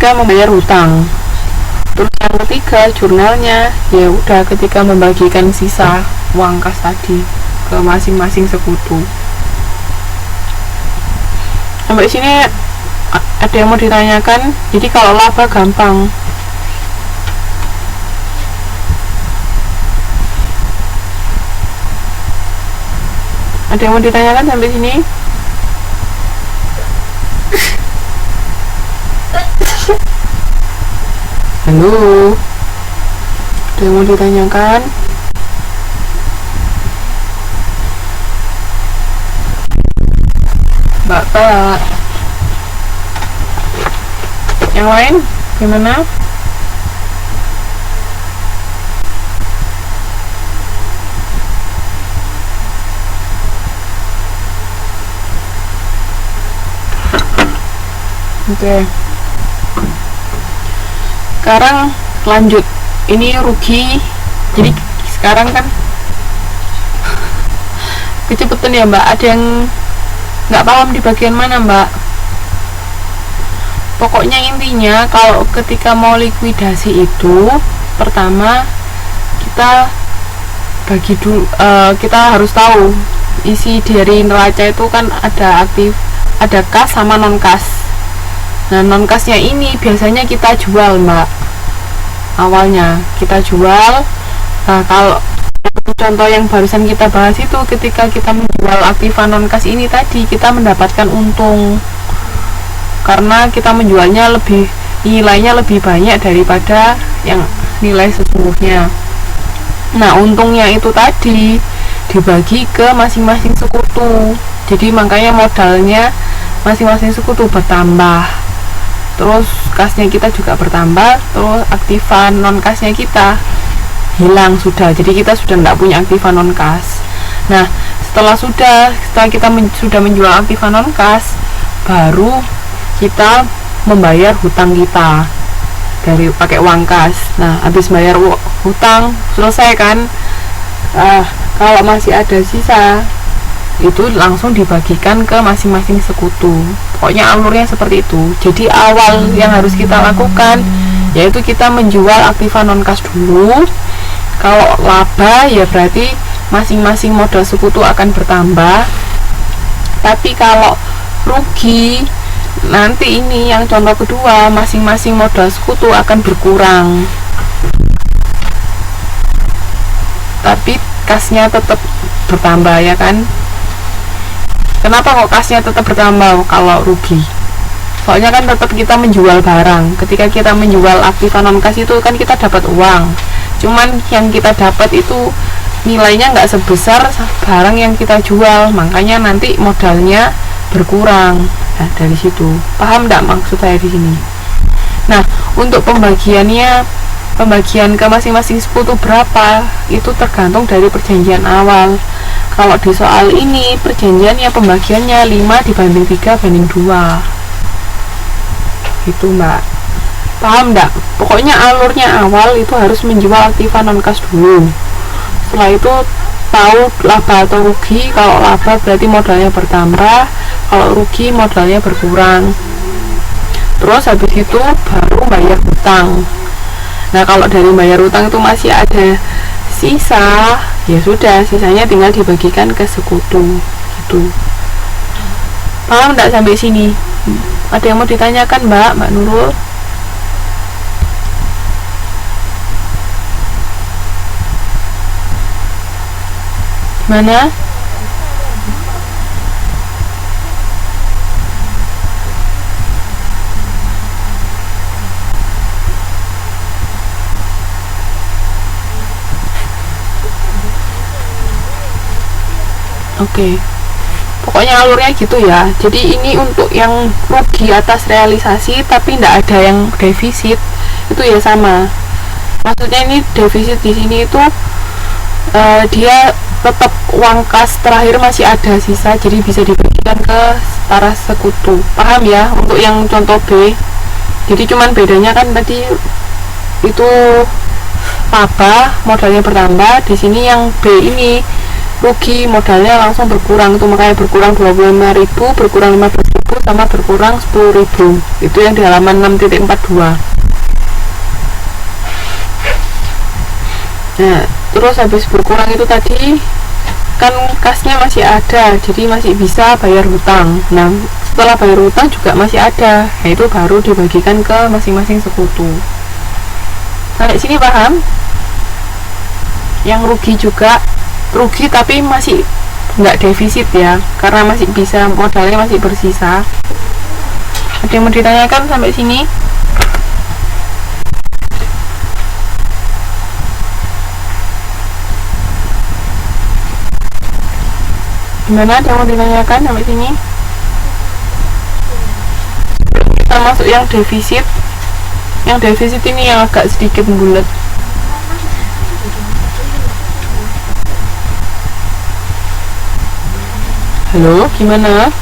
sudah membayar hutang. Terus yang ketiga jurnalnya, ya udah ketika membagikan sisa uang kas tadi ke masing-masing sekutu. Sampai sini ada yang mau ditanyakan? Jadi kalau laba gampang. Ada yang mau ditanyakan sampai sini? Halo, ada yang mau ditanyakan? Mbak Kak, yang lain gimana? Oke. Sekarang lanjut. Ini rugi. Jadi sekarang kan kecepatan ya Mbak. Ada yang nggak paham di bagian mana Mbak? Pokoknya intinya kalau ketika mau likuidasi itu, pertama kita bagi dulu. Kita harus tahu isi dari neraca itu kan ada aktif, ada kas sama non kas. Nah, non kasnya ini biasanya kita jual Mbak. Awalnya kita jual. Nah, kalau contoh yang barusan kita bahas itu, ketika kita menjual aktiva non kas ini tadi, kita mendapatkan untung karena kita menjualnya nilainya lebih banyak daripada yang nilai sesungguhnya. Nah, untungnya itu tadi dibagi ke masing-masing sekutu. Jadi makanya modalnya masing-masing sekutu bertambah. Terus kasnya kita juga bertambah, terus aktiva non kasnya kita hilang sudah. Jadi kita sudah tidak punya aktiva non kas. Nah, setelah kita sudah menjual aktiva non kas, baru kita membayar hutang kita dari pakai uang kas. Nah, habis bayar hutang selesai kan? Kalau masih ada sisa, itu langsung dibagikan ke masing-masing sekutu. Pokoknya alurnya seperti itu. Jadi awal yang harus kita lakukan yaitu kita menjual aktiva non kas dulu. Kalau laba ya berarti masing-masing modal sekutu akan bertambah. Tapi kalau rugi, nanti ini yang contoh kedua, masing-masing modal sekutu akan berkurang. Tapi kasnya tetap bertambah ya kan? Kenapa kok kasnya tetap bertambah kalau rugi? Soalnya kan tetap kita menjual barang. Ketika kita menjual aktiva non kas itu kan kita dapat uang. Cuman yang kita dapat itu nilainya nggak sebesar barang yang kita jual. Makanya nanti modalnya berkurang. Nah, dari situ. Paham nggak maksud saya di sini? Nah, untuk pembagian ke masing-masing sekutu berapa itu tergantung dari perjanjian awal. Kalau di soal ini perjanjiannya pembagiannya 5/3/2 gitu Mbak. Paham enggak? Pokoknya alurnya awal itu harus menjual aktiva non kas dulu. Setelah itu tahu laba atau rugi. Kalau laba berarti modalnya bertambah, kalau rugi modalnya berkurang. Terus habis itu baru bayar hutang. Nah, kalau dari bayar hutang itu masih ada sisa, ya sudah, sisanya tinggal dibagikan ke sekutu gitu. Paham enggak sampai sini? Ada yang mau ditanyakan Mbak Nurul? Mana? Oke. Pokoknya alurnya gitu ya. Jadi ini untuk yang rugi atas realisasi tapi tidak ada yang defisit, itu ya sama. Maksudnya ini defisit di sini itu dia tetap uang kas terakhir masih ada sisa, jadi bisa dibagikan ke para sekutu. Paham ya? Untuk yang contoh B. Jadi cuman bedanya kan tadi itu laba modalnya bertambah, di sini yang B ini rugi modalnya langsung berkurang, itu makanya berkurang 25.000, berkurang 15.000, sama berkurang 10.000. Itu yang di halaman 6.42. Nah, terus habis berkurang itu tadi kan kasnya masih ada, jadi masih bisa bayar hutang. Nah, setelah bayar hutang juga masih ada, yaitu baru dibagikan ke masing-masing sekutu. Sampai sini paham? Yang rugi juga rugi tapi masih nggak defisit ya, karena masih bisa, modalnya masih bersisa. Ada yang mau ditanyakan sampai sini? Gimana, ada yang mau ditanyakan sampai sini? Kita masuk yang defisit. Yang defisit ini yang agak sedikit bulat. Halo, gimana?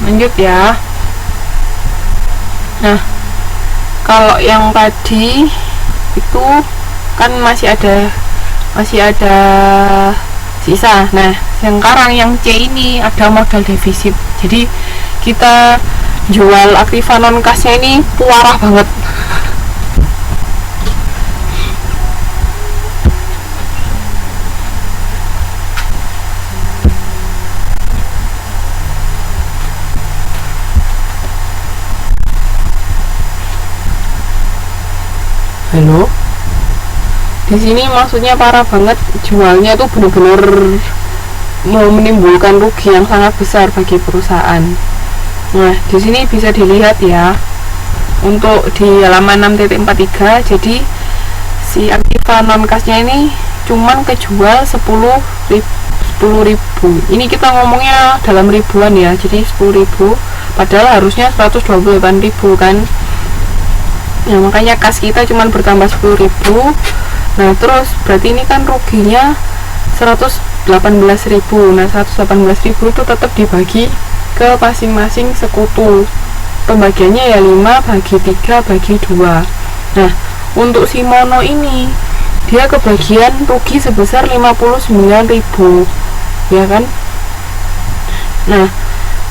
Lanjut ya. Nah, kalau yang tadi itu kan masih ada sisa. Nah, sekarang yang C ini ada modal defisit. Jadi kita jual aktiva non kasnya ini puarah banget. Halo, di sini maksudnya parah banget, jualnya tuh bener-bener mau menimbulkan rugi yang sangat besar bagi perusahaan. Nah, di sini bisa dilihat ya, untuk di halaman 6.43, jadi si aktiva non kasnya ini cuman kejual 10.000. Ini kita ngomongnya dalam ribuan ya, jadi 10.000 padahal harusnya 128.000 kan. Nah, makanya kas kita cuma bertambah 10.000. Nah, terus berarti ini kan ruginya 118.000. Nah, 118.000 itu tetap dibagi ke masing-masing sekutu. Pembagiannya ya 5 bagi 3 bagi 2. Nah, untuk si Mono ini dia kebagian rugi sebesar 59.000, ya kan? Nah,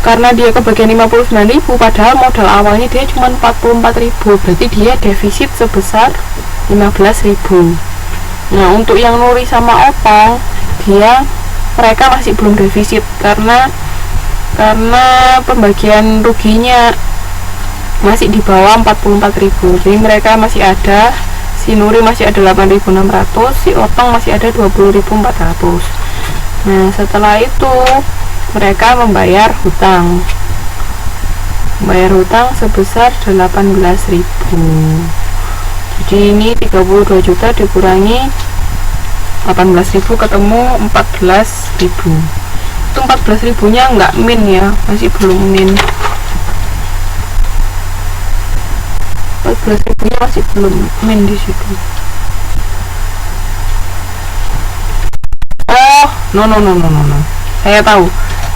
karena dia kebagian 59.000 padahal modal awalnya dia cuma 44.000, berarti dia defisit sebesar 15.000. Nah, untuk yang Nuri sama Opong mereka masih belum defisit karena pembagian ruginya masih di bawah 44.000. Jadi mereka masih ada, si Nuri masih ada 8.600, si Opong masih ada 20.400. Nah, setelah itu mereka membayar hutang sebesar 18.000. Jadi ini 32 juta dikurangi 18.000 ketemu 14.000. Itu 14.000 nya nggak min ya, masih belum min. 14.000 nya masih belum min di situ. Oh, no. Saya tahu.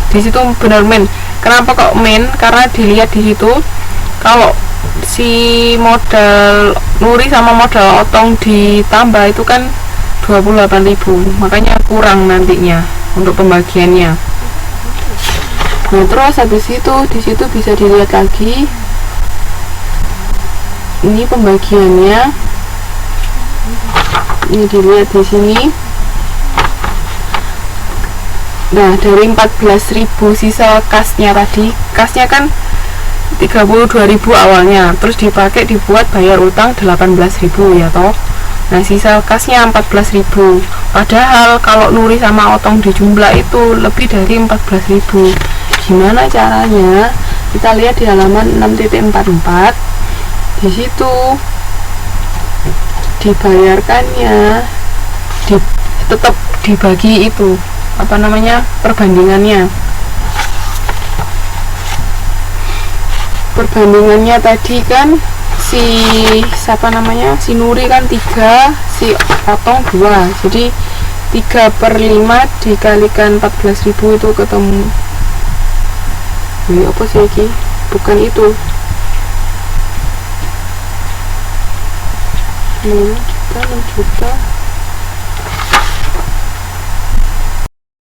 Di situ benar min. Kenapa kok min? Karena dilihat di situ kalau si modal Nuri sama modal Otong ditambah itu kan 28.000, makanya kurang nantinya untuk pembagiannya. Nah, terus habis itu di situ bisa dilihat lagi ini pembagiannya. Ini dilihat di sini. Nah, dari 14.000 sisa kasnya tadi, kasnya kan 32.000 awalnya, terus dipakai dibuat bayar utang 18.000 ya toh. Nah, sisa kasnya 14.000. Padahal kalau Nuri sama Otong dijumlah itu lebih dari 14.000. Gimana caranya? Kita lihat di halaman 6.44. Di situ dibayarkannya tetap dibagi itu perbandingannya tadi kan si Nuri kan 3, si Otong 2, jadi 3/5 dikalikan 14.000 itu ketemu apa sih ini? Bukan itu 6 juta